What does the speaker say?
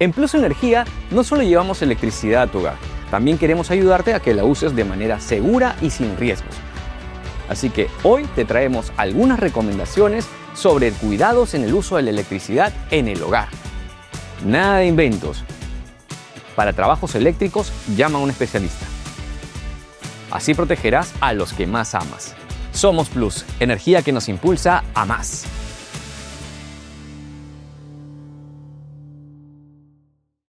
En Plus Energía no solo llevamos electricidad a tu hogar, también queremos ayudarte a que la uses de manera segura y sin riesgos. Así que hoy te traemos algunas recomendaciones sobre cuidados en el uso de la electricidad en el hogar. Nada de inventos. Para trabajos eléctricos, llama a un especialista. Así protegerás a los que más amas. Somos Plus, energía que nos impulsa a más.